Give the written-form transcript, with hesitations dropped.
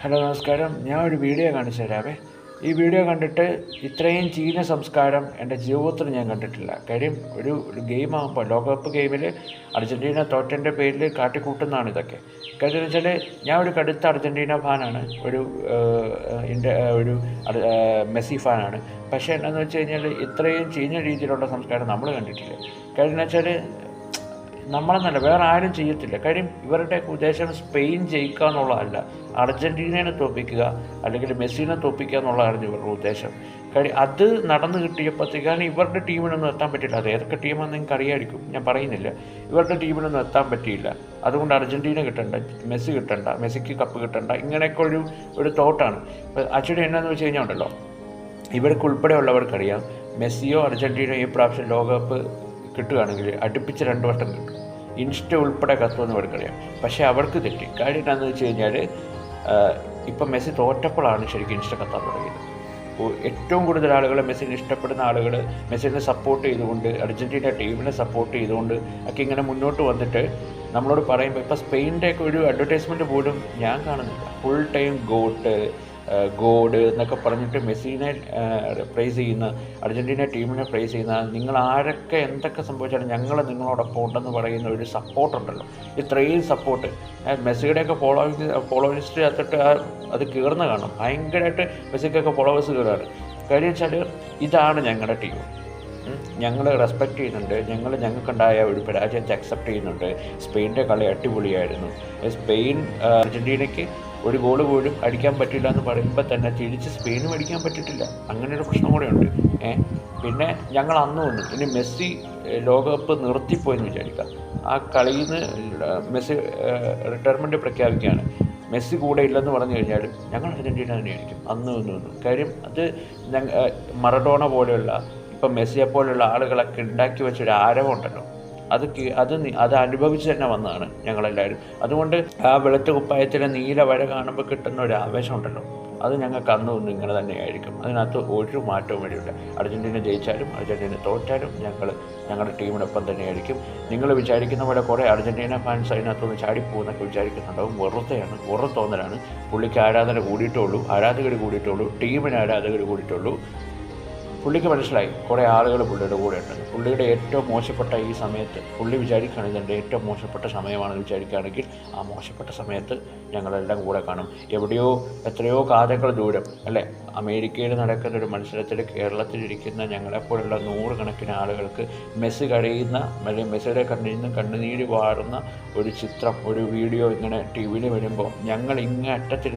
Hello നമസ്കാരം. ഞാൻ ഒരു വീഡിയോ കാണിച്ചു തരാവേ. ഈ വീഡിയോ കണ്ടിട്ട് ഇത്രയും ചീഞ്ഞ സംസ്കാരം എൻ്റെ ജീവിതത്തിൽ ഞാൻ കണ്ടിട്ടില്ല. കാര്യം ഒരു ഗെയിമാകുമ്പോൾ ലോകകപ്പ് ഗെയിമിൽ അർജൻറ്റീന തോറ്റൻ്റെ പേരിൽ കാട്ടിക്കൂട്ടുന്നതാണ് ഇതൊക്കെ. കാര്യം എന്ന് വെച്ചാൽ ഞാൻ ഒരു കടുത്ത അർജൻറ്റീന ഫാനാണ്, ഒരു മെസ്സി ഫാനാണ്. പക്ഷേ എന്താണെന്ന് വെച്ച് കഴിഞ്ഞാൽ ഇത്രയും ചീഞ്ഞ രീതിയിലുള്ള സംസ്കാരം നമ്മൾ കണ്ടിട്ടില്ല. കാര്യം എന്ന് വെച്ചാൽ നമ്മളെന്നല്ല, വേറെ ആരും ചെയ്യത്തില്ല. കാര്യം ഇവരുടെ ഉദ്ദേശം സ്പെയിൻ ജയിക്കുക എന്നുള്ളതല്ല, അർജൻറ്റീനയെ തോൽപ്പിക്കുക അല്ലെങ്കിൽ മെസ്സിനെ തോൽപ്പിക്കുക എന്നുള്ളതായിരുന്നു ഇവരുടെ ഉദ്ദേശം. കാര്യം അത് നടന്നു കിട്ടിയപ്പോഴത്തേക്കാണ് ഇവരുടെ ടീമിനൊന്നും എത്താൻ പറ്റില്ല. അത് ഏതൊക്കെ ടീമാണെന്ന് നിങ്ങൾക്ക് അറിയാമായിരിക്കും, ഞാൻ പറയുന്നില്ല. ഇവരുടെ ടീമിനൊന്നും എത്താൻ പറ്റിയില്ല. അതുകൊണ്ട് അർജൻറ്റീന കിട്ടണ്ട, മെസ്സി കിട്ടണ്ട, മെസ്സിക്ക് കപ്പ് കിട്ടണ്ട, ഇങ്ങനെയൊക്കെ ഒരു തോട്ടാണ്. ആക്ച്വലി എന്നാന്ന് വെച്ച് കഴിഞ്ഞാൽ ഉണ്ടല്ലോ, ഇവർക്ക് ഉൾപ്പെടെയുള്ളവർക്കറിയാം മെസ്സിയോ അർജൻറ്റീനയോ ഈ പ്രാവശ്യം ലോകകപ്പ് കിട്ടുകയാണെങ്കിൽ അടുപ്പിച്ച് 2 വട്ടം കിട്ടും. ഇൻസ്റ്റ ഉൾപ്പെടെ കത്തുമെന്ന് അവർക്കറിയാം. പക്ഷേ അവർക്ക് തെറ്റി. കാര്യം എന്താണെന്ന് വെച്ച് കഴിഞ്ഞാൽ ഇപ്പം മെസ്സി തോറ്റപ്പോഴാണ് ശരിക്കും ഇൻസ്റ്റ കത്താൻ തുടങ്ങിയത്. ഏറ്റവും കൂടുതൽ ആളുകൾ മെസ്സിനെ ഇഷ്ടപ്പെടുന്ന ആളുകൾ മെസ്സിനെ സപ്പോർട്ട് ചെയ്തുകൊണ്ട്, അർജൻറ്റീന ടീമിനെ സപ്പോർട്ട് ചെയ്തുകൊണ്ട് ഒക്കെ ഇങ്ങനെ മുന്നോട്ട് വന്നിട്ട് നമ്മളോട് പറയുമ്പോൾ, ഇപ്പോൾ സ്പെയിനിൻ്റെയൊക്കെ ഒരു അഡ്വർടൈസ്മെൻറ്റ് പോലും ഞാൻ കാണുന്നില്ല. ഫുൾ ടൈം ഗോഡ് എന്നൊക്കെ പറഞ്ഞിട്ട് മെസ്സിനെ പ്രൈസ് ചെയ്യുന്ന, അർജൻറ്റീന ടീമിനെ പ്രൈസ് ചെയ്യുന്ന, നിങ്ങൾ ആരൊക്കെ എന്തൊക്കെ സംഭവിച്ചാലും ഞങ്ങൾ നിങ്ങളോടൊപ്പം ഉണ്ടെന്ന് പറയുന്ന ഒരു സപ്പോർട്ടുണ്ടല്ലോ. ഇത്രയും സപ്പോർട്ട് മെസ്സിയുടെയൊക്കെ ഫോളോവേഴ്സ് ചേർത്തിട്ട് അത് കീർന്ന് കാണും. ഭയങ്കരമായിട്ട് മെസ്സിക്കൊക്കെ ഫോളോവേഴ്സ് കയറാറ്. കാര്യം വെച്ചാൽ ഇതാണ് ഞങ്ങളുടെ ടീം, ഞങ്ങൾ റെസ്പെക്റ്റ് ചെയ്യുന്നുണ്ട്, ഞങ്ങൾക്കുണ്ടായ ഒരു പരാജയത്തെ അക്സെപ്റ്റ് ചെയ്യുന്നുണ്ട്. സ്പെയിനിൻ്റെ കളി അടിപൊളിയായിരുന്നു. സ്പെയിൻ അർജൻറ്റീനയ്ക്ക് ഒരു ഗോൾ പോലും അടിക്കാൻ പറ്റില്ല എന്ന് പറയുമ്പോൾ തന്നെ തിരിച്ച് സ്പെയിനും അടിക്കാൻ പറ്റിയിട്ടില്ല. അങ്ങനെ ഒരു പ്രശ്നം കൂടെ ഉണ്ട്. പിന്നെ ഞങ്ങൾ അന്ന് വന്നു. ഇനി മെസ്സി ലോകകപ്പ് നിർത്തിപ്പോയെന്ന് വിചാരിക്കാം, ആ കളിയിൽ നിന്ന് മെസ്സി റിട്ടയർമെൻറ്റ് പ്രഖ്യാപിക്കുകയാണ്, മെസ്സി കൂടെ ഇല്ലെന്ന് പറഞ്ഞു കഴിഞ്ഞാൽ ഞങ്ങൾ അർജൻറ്റീന തന്നെയായിരിക്കും അന്ന് വന്നു. കാര്യം അത് മറഡോണ പോലെയുള്ള, ഇപ്പം മെസ്സിയെ പോലെയുള്ള ആളുകളൊക്കെ ഉണ്ടാക്കി വെച്ചൊരു ആരവമുണ്ടല്ലോ, അത് അനുഭവിച്ച് തന്നെ വന്നതാണ് ഞങ്ങളെല്ലാവരും. അതുകൊണ്ട് ആ വെളുത്ത കുപ്പായത്തിലെ നീല വര കാണുമ്പോൾ കിട്ടുന്ന ഒരു ആവേശം ഉണ്ടല്ലോ, അത് ഞങ്ങൾക്ക് അന്ന് ഒന്നും ഇങ്ങനെ തന്നെയായിരിക്കും. അതിനകത്ത് ഒരു മാറ്റവും വരില്ല. അർജൻറ്റീന ജയിച്ചാലും അർജൻറ്റീന തോറ്റാലും ഞങ്ങളുടെ ടീമിനൊപ്പം തന്നെയായിരിക്കും. നിങ്ങൾ വിചാരിക്കുന്ന പോലെ കുറേ അർജൻറ്റീന ഫാൻസ് അതിനകത്തൊന്ന് ചാടിപ്പോകുന്നൊക്കെ വിചാരിക്കുന്നുണ്ടാവും. വെറുതെ തോന്നലാണ്. പുള്ളിക്ക് ആരാധകർ കൂടിയിട്ടുള്ളൂ, ടീമിന് ആരാധകർ കൂടിയിട്ടുള്ളൂ. പുള്ളിക്ക് മനസ്സിലായി കുറേ ആളുകൾ പുള്ളിയുടെ കൂടെ ഉണ്ട്. പുള്ളിയുടെ ഏറ്റവും മോശപ്പെട്ട ഈ സമയത്ത് പുള്ളി വിചാരിക്കുകയാണെങ്കിൽ എൻ്റെ ഏറ്റവും മോശപ്പെട്ട സമയമാണെന്ന് വിചാരിക്കുകയാണെങ്കിൽ ആ മോശപ്പെട്ട സമയത്ത് ഞങ്ങളെല്ലാം കൂടെ കാണും. എത്രയോ കാലങ്ങൾ ദൂരം അല്ലേ, അമേരിക്കയിൽ നടക്കുന്ന ഒരു മത്സരത്തിൽ കേരളത്തിലിരിക്കുന്ന ഞങ്ങളെപ്പോലുള്ള 100 കണക്കിന് ആളുകൾക്ക് മെസ്സി കരയുന്ന, അല്ലെങ്കിൽ മെസ്സിയുടെ കണ്ണിൽ നിന്ന് കണ്ണുനീര് വാറുന്ന ഒരു ചിത്രം, ഒരു വീഡിയോ ഇങ്ങനെ ടി വിയിൽ വരുമ്പോൾ ഞങ്ങൾ ഇങ്ങേ അറ്റത്തിൽ